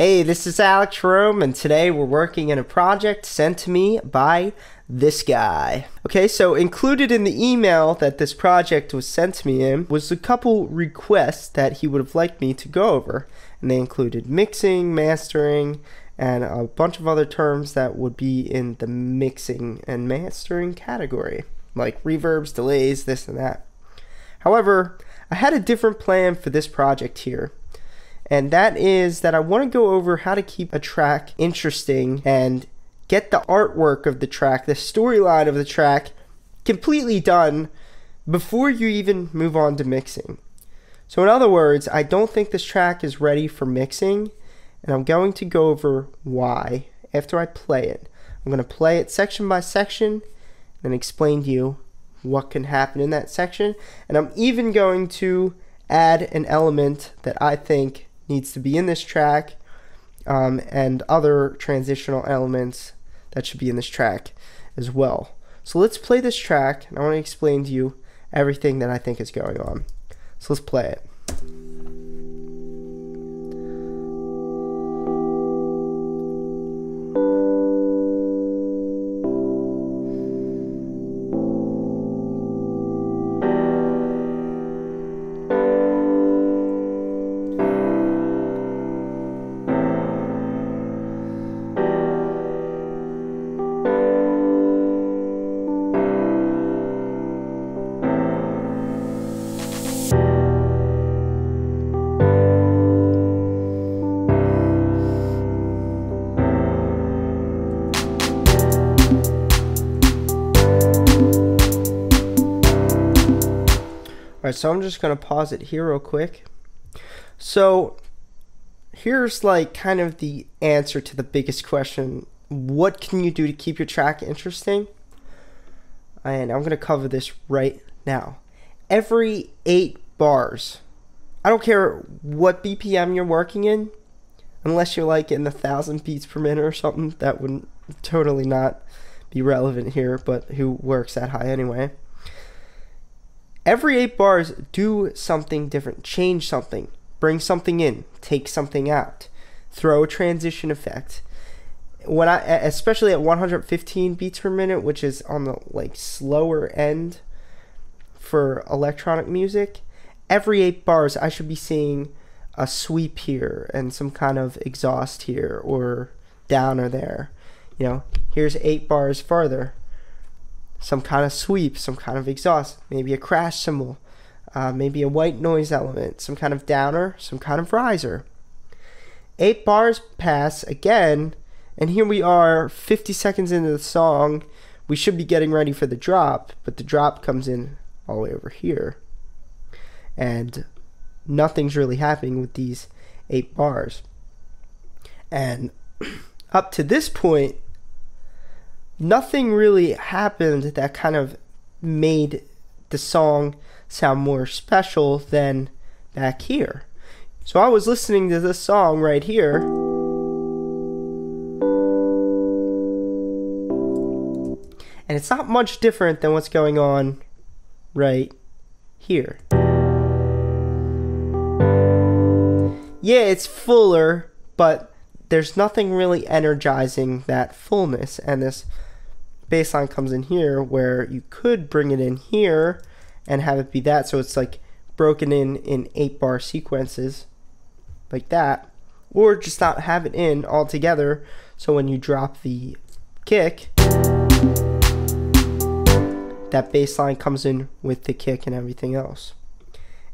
Hey, this is Alex Rome, and today we're working in a project sent to me by this guy. Okay, so included in the email that this project was sent to me in was a couple requests that he would have liked me to go over. And they included mixing, mastering, and a bunch of other terms that would be in the mixing and mastering category, like reverbs, delays, this and that. However, I had a different plan for this project here. And that is that I want to go over how to keep a track interesting and get the artwork of the track, the storyline of the track, completely done before you even move on to mixing. So in other words, I don't think this track is ready for mixing, and I'm going to go over why after I play it. I'm going to play it section by section and explain to you what can happen in that section. And I'm even going to add an element that I think needs to be in this track, and other transitional elements that should be in this track as well. So let's play this track, and I want to explain to you everything that I think is going on. So let's play it. Alright, so I'm just going to pause it here real quick. So here's like kind of the answer to the biggest question. What can you do to keep your track interesting? And I'm going to cover this right now. Every 8 bars, I don't care what BPM you're working in, unless you're like in the 1,000 beats per minute or something, that would totally not be relevant here, but who works that high anyway? Every 8 bars, do something different, change something, bring something in, take something out, throw a transition effect. When especially at 115 beats per minute, which is on the like slower end for electronic music, every 8 bars I should be seeing a sweep here and some kind of exhaust here or downer there. You know, here's 8 bars farther. Some kind of sweep, some kind of exhaust, maybe a crash cymbal, maybe a white noise element, some kind of downer, some kind of riser. 8 bars pass again, and here we are 50 seconds into the song. We should be getting ready for the drop, but the drop comes in all the way over here. And nothing's really happening with these 8 bars. And up to this point, nothing really happened that kind of made the song sound more special than back here. So I was listening to this song right here, and it's not much different than what's going on right here. Yeah, it's fuller, but there's nothing really energizing that fullness, and this bass line comes in here where you could bring it in here and have it be that, so it's like broken in 8 bar sequences like that, or just not have it in all together, so when you drop the kick, that bass line comes in with the kick and everything else.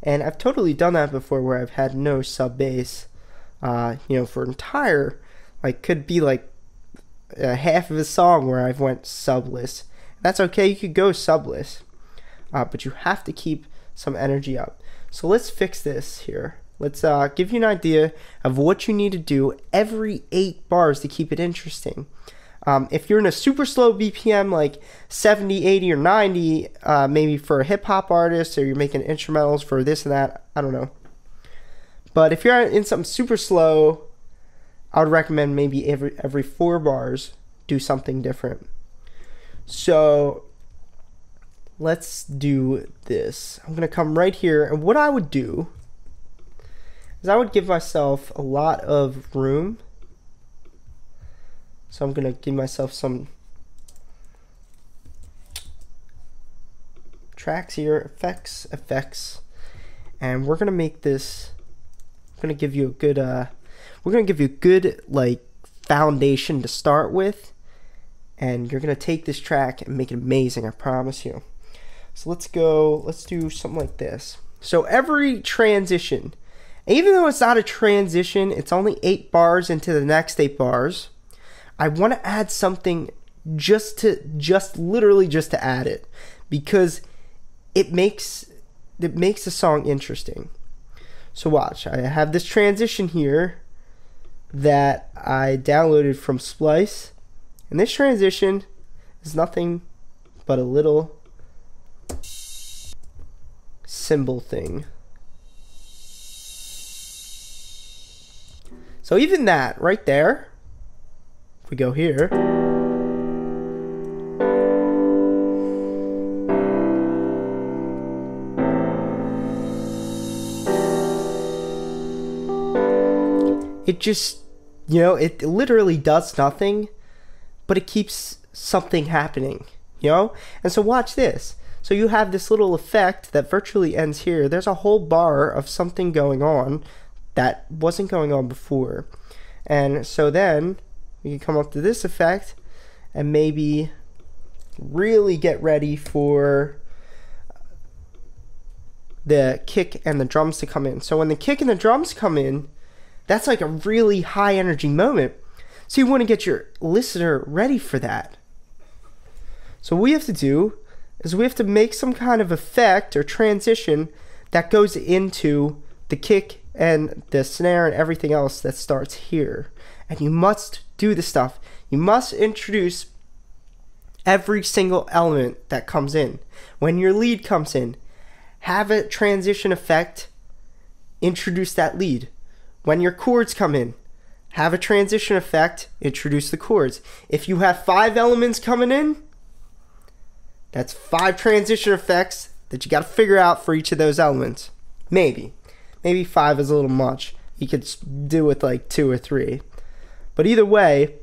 And I've totally done that before where I've had no sub bass, for entire, like, could be like half of a song where I've went subless. That's okay, you could go subless, but you have to keep some energy up. So let's fix this here. Let's give you an idea of what you need to do every 8 bars to keep it interesting. If you're in a super slow BPM like 70, 80, or 90, maybe for a hip-hop artist, or you're making instrumentals for this and that, I don't know. But if you're in something super slow, I would recommend maybe every 4 bars do something different. So let's do this. I'm going to come right here, and what I would do, is I would give myself a lot of room. So I'm gonna give myself some tracks here, effects, and we're gonna make this. I'm gonna give you a good. We're gonna give you a good like foundation to start with, and you're gonna take this track and make it amazing. I promise you. So let's go. Let's do something like this. So every transition, even though it's not a transition, it's only 8 bars into the next 8 bars. I want to add something literally just to add it, because it makes the song interesting. So watch, I have this transition here that I downloaded from Splice, and this transition is nothing but a little symbol thing. So even that right there, if we go here, it just, it literally does nothing, but it keeps something happening, And so watch this. So you have this little effect that virtually ends here. There's a whole bar of something going on that wasn't going on before. And so then we can come up to this effect and maybe really get ready for the kick and the drums to come in. So when the kick and the drums come in, that's like a really high energy moment. So you want to get your listener ready for that. So what we have to do is we have to make some kind of effect or transition that goes into the kick and the snare and everything else that starts here. And you must do the stuff. You must introduce every single element that comes in. When your lead comes in, have a transition effect, introduce that lead. When your chords come in, have a transition effect, introduce the chords. If you have 5 elements coming in, that's 5 transition effects that you got to figure out for each of those elements. Maybe 5 is a little much. You could do with like 2 or 3. But either way,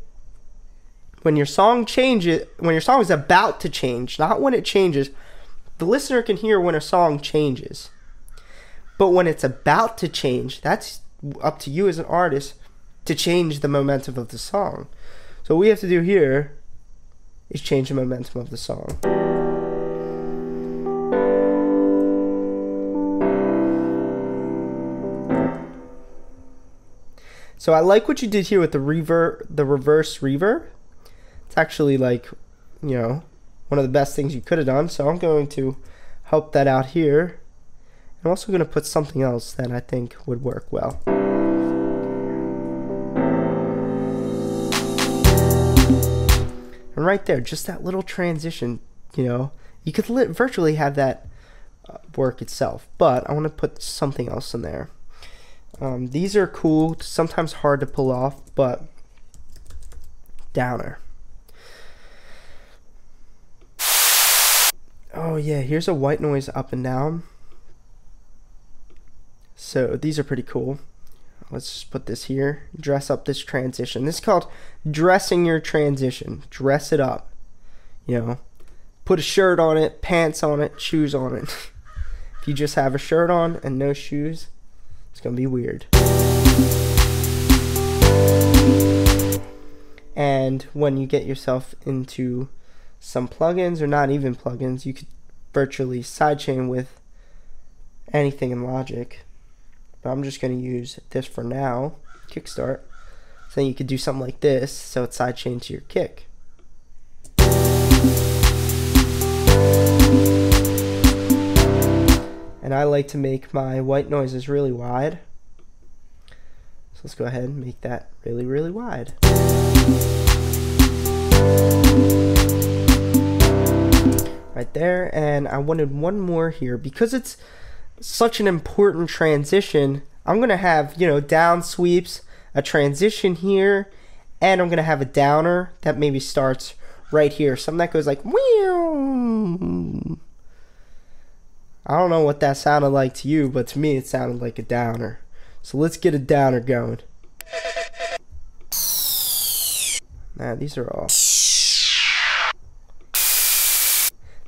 when your song is about to change, not when it changes, the listener can hear when a song changes. But when it's about to change, that's up to you as an artist to change the momentum of the song. So what we have to do here is change the momentum of the song. So I like what you did here with the reverse reverb. It's actually like, one of the best things you could have done. So I'm going to help that out here. I'm also going to put something else that I think would work well. And right there, just that little transition, you could virtually have that work itself. But I want to put something else in there. These are cool, sometimes hard to pull off, but downer. Oh yeah, here's a white noise up and down. So these are pretty cool. Let's just put this here, dress up this transition. This is called dressing your transition. Dress it up. Put a shirt on it, pants on it, shoes on it. If you just have a shirt on and no shoes, it's gonna be weird. And when you get yourself into some plugins, or not even plugins, you could virtually sidechain with anything in Logic. But I'm just gonna use this for now, Kickstart. So then you could do something like this, so it's sidechained to your kick. And I like to make my white noises really wide. So let's go ahead and make that really, really wide. Right there, and I wanted one more here. Because it's such an important transition, I'm going to have, down sweeps, a transition here, and I'm going to have a downer that maybe starts right here. Something that goes like, whew. I don't know what that sounded like to you, but to me it sounded like a downer. So let's get a downer going. Nah, these are all...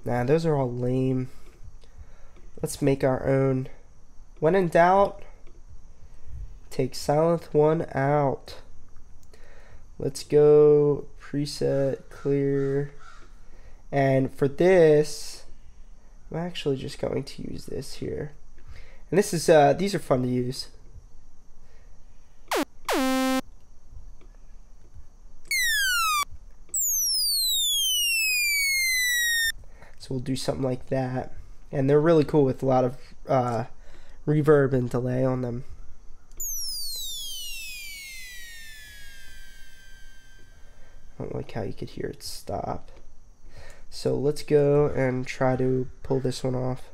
Nah, those are all lame. Let's make our own. When in doubt, take silent one out. Let's go preset, clear. And for this, I'm actually just going to use this here. And this is, these are fun to use. So we'll do something like that. And they're really cool with a lot of reverb and delay on them. I don't like how you could hear it stop. So let's go and try to pull this one off.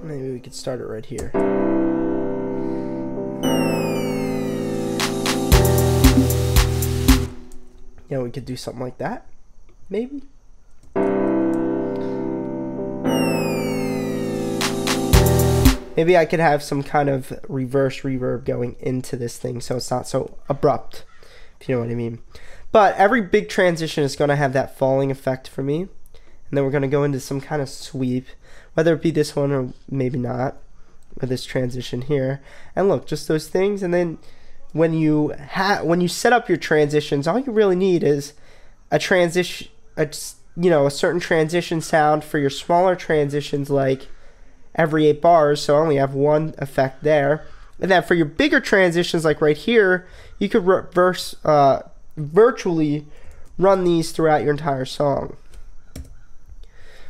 Maybe we could start it right here. Yeah, we could do something like that, maybe. Maybe I could have some kind of reverse reverb going into this thing so it's not so abrupt, if you know what I mean. But every big transition is going to have that falling effect for me. And then we're going to go into some kind of sweep, whether it be this one or maybe not, or this transition here. And look, just those things. And then when you set up your transitions, all you really need is a transition, a certain transition sound for your smaller transitions, like every 8 bars. So I only have one effect there. And then for your bigger transitions, like right here, you could virtually run these throughout your entire song.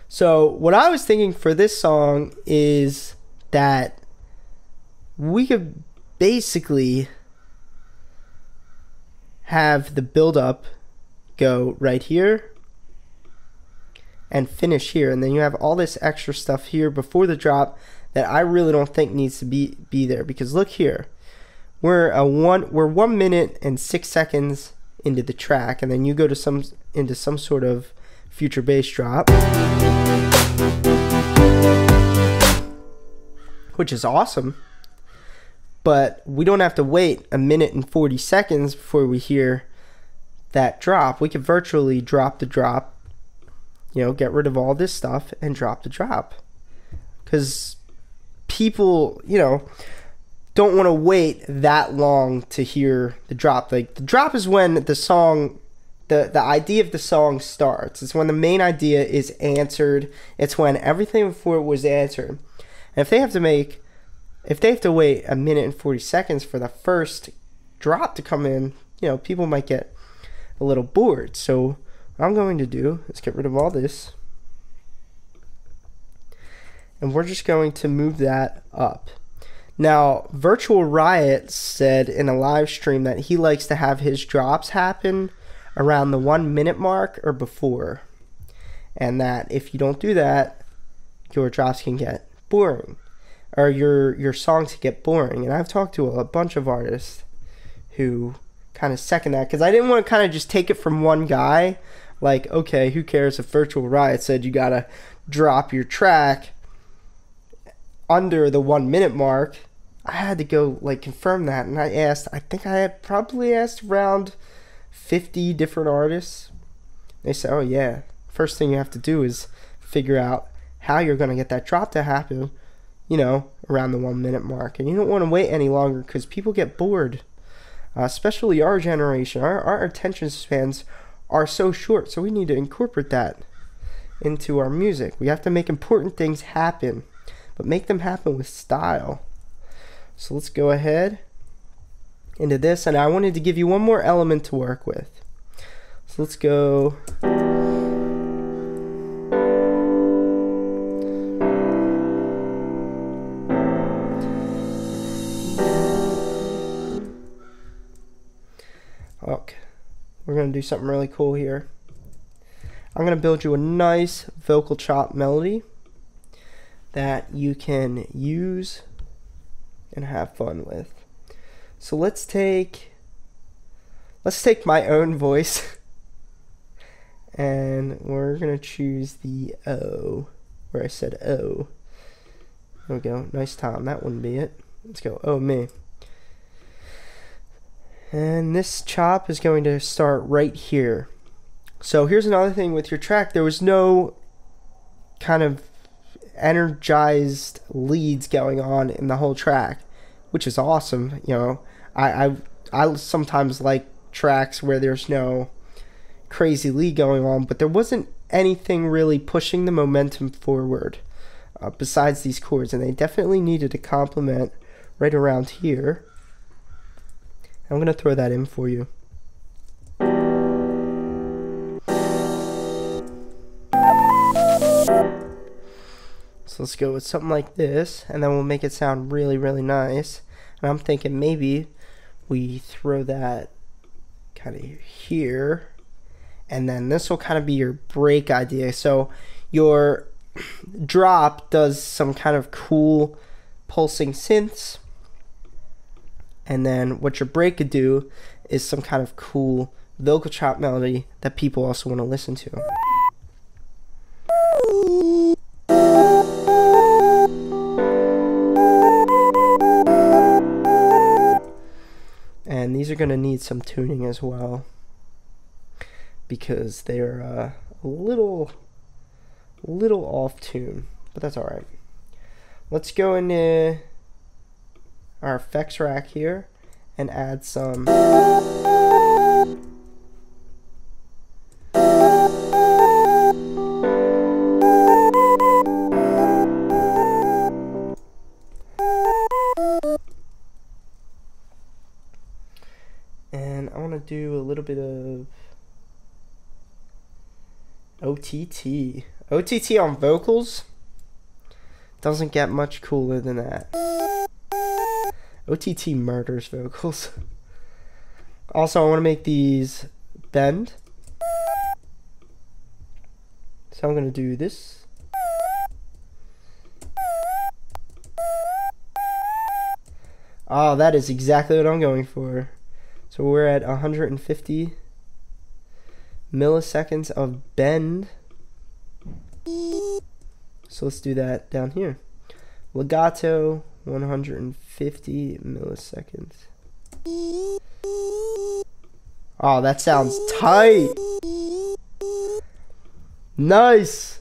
So what I was thinking for this song is that we could basically have the build up go right here and finish here, and then you have all this extra stuff here before the drop that I really don't think needs to be there, because look here, we're 1 minute and 6 seconds into the track, and then you go to some sort of future bass drop, which is awesome. But we don't have to wait 1 minute and 40 seconds before we hear that drop. We can virtually drop the drop, get rid of all this stuff and drop the drop. Because people, don't want to wait that long to hear the drop. Like, the drop is when the song, the idea of the song starts. It's when the main idea is answered. It's when everything before it was answered. And if they have to wait 1 minute and 40 seconds for the first drop to come in, people might get a little bored. So what I'm going to do is get rid of all this. And we're just going to move that up. Now, Virtual Riot said in a live stream that he likes to have his drops happen around the 1 minute mark or before. And that if you don't do that, your drops can get boring. Or your songs can get boring. And I've talked to a bunch of artists who kind of second that, because I didn't want to kind of just take it from one guy. Like, okay, who cares if Virtual Riot said you gotta drop your track under the 1 minute mark. I had to go confirm that, and I think I had probably asked around 50 different artists. They said, oh yeah, first thing you have to do is figure out how you're going to get that drop to happen, around the 1 minute mark. And you don't want to wait any longer, because people get bored, especially our generation. Our attention spans are so short, so we need to incorporate that into our music. We have to make important things happen, but make them happen with style. So let's go ahead into this, and I wanted to give you one more element to work with. So let's go. Okay, we're going to do something really cool here. I'm going to build you a nice vocal chop melody that you can use and have fun with. So let's take my own voice and we're gonna choose the O, where I said O. There we go. Nice time. That wouldn't be it. Let's go. Oh, me. And this chop is going to start right here. So here's another thing with your track. There was no kind of energized leads going on in the whole track, which is awesome. You know, I sometimes like tracks where there's no crazy lead going on, but there wasn't anything really pushing the momentum forward besides these chords, and they definitely needed a complement right around here. I'm going to throw that in for you. So let's go with something like this, and then we'll make it sound really, really nice. And I'm thinking maybe we throw that kind of here, and then this will kind of be your break idea. So your drop does some kind of cool pulsing synths, and then what your break could do is some kind of cool vocal chop melody that people also want to listen to. And these are going to need some tuning as well, because they're a little off tune, but that's all right. Let's go into our effects rack here and add some and I want to do a little bit of OTT. OTT on vocals doesn't get much cooler than that. OTT murders vocals. Also, I want to make these bend. So I'm going to do this. Oh, that is exactly what I'm going for. So we're at 150 milliseconds of bend. So let's do that down here. Legato, 150 milliseconds. Oh, that sounds tight. Nice.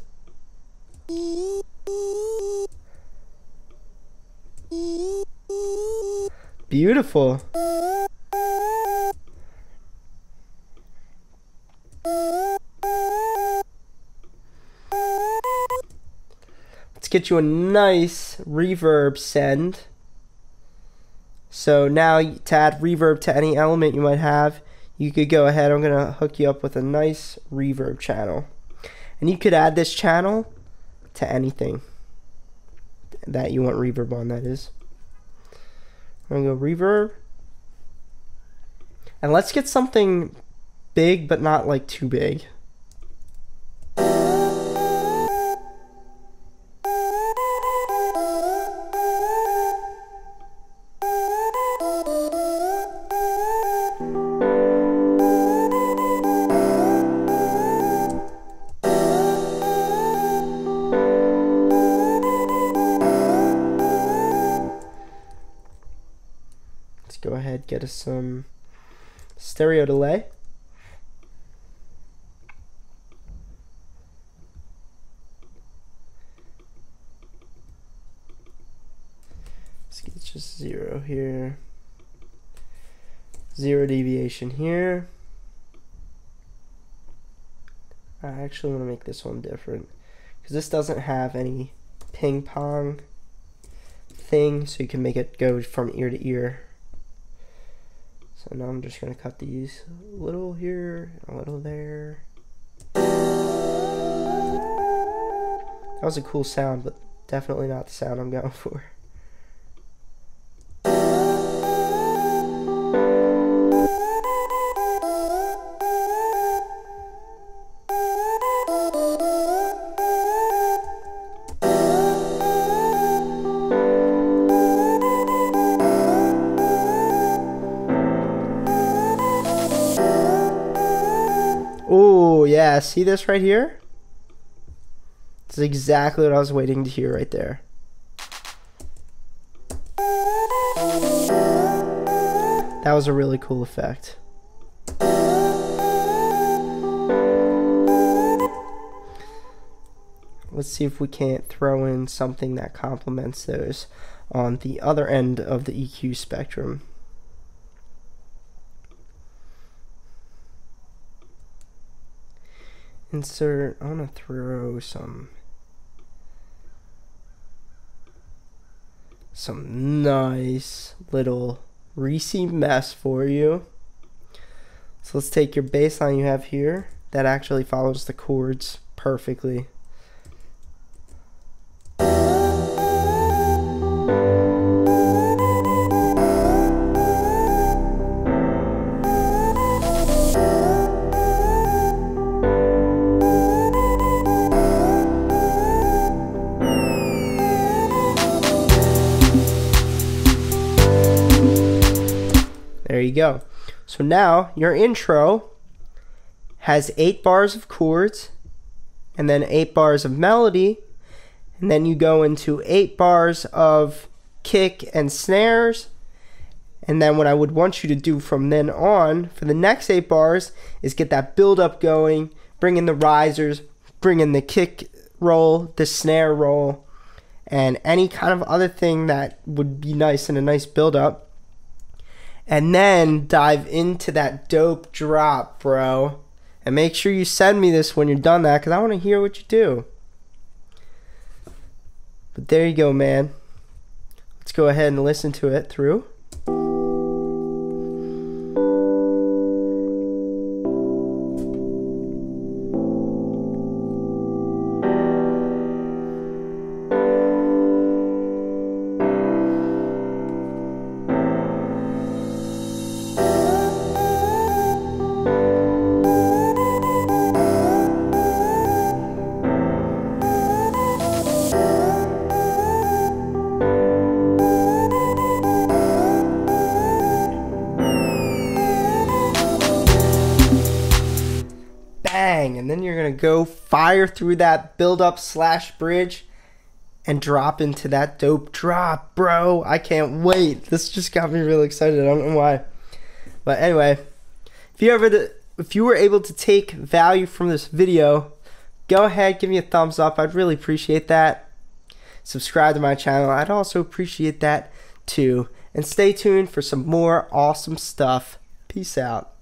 Beautiful. Let's get you a nice reverb send. So now to add reverb to any element you might have, you could go ahead. I'm going to hook you up with a nice reverb channel. And you could add this channel to anything that you want reverb on, that is. I'm going to go reverb. And let's get something big, but not like too big. Go ahead, get us some stereo delay. Let's get just 0 here. 0 deviation here. I actually want to make this one different because this doesn't have any ping pong thing, so you can make it go from ear to ear. So now I'm just going to cut these a little here, a little there. That was a cool sound, but definitely not the sound I'm going for. Oh, yeah. See this right here? This is exactly what I was waiting to hear right there. That was a really cool effect. Let's see if we can't throw in something that complements those on the other end of the EQ spectrum. Insert, I want to throw some nice little Reese mess for you. So let's take your bass line you have here that actually follows the chords perfectly. There you go. So now your intro has 8 bars of chords and then 8 bars of melody, and then you go into 8 bars of kick and snares, and then what I would want you to do from then on for the next 8 bars is get that build up going, bring in the risers, bring in the kick roll, the snare roll, and any kind of other thing that would be nice in a nice build up. And then dive into that dope drop, bro. And make sure you send me this when you're done that, because I want to hear what you do. But there you go, man. Let's go ahead and listen to it through. And then you're gonna go fire through that build up / bridge and drop into that dope drop, bro. I can't wait. This just got me really excited. I don't know why, but anyway, if you were able to take value from this video, go ahead, give me a thumbs up. I'd really appreciate that. Subscribe to my channel. I'd also appreciate that too, and stay tuned for some more awesome stuff. Peace out.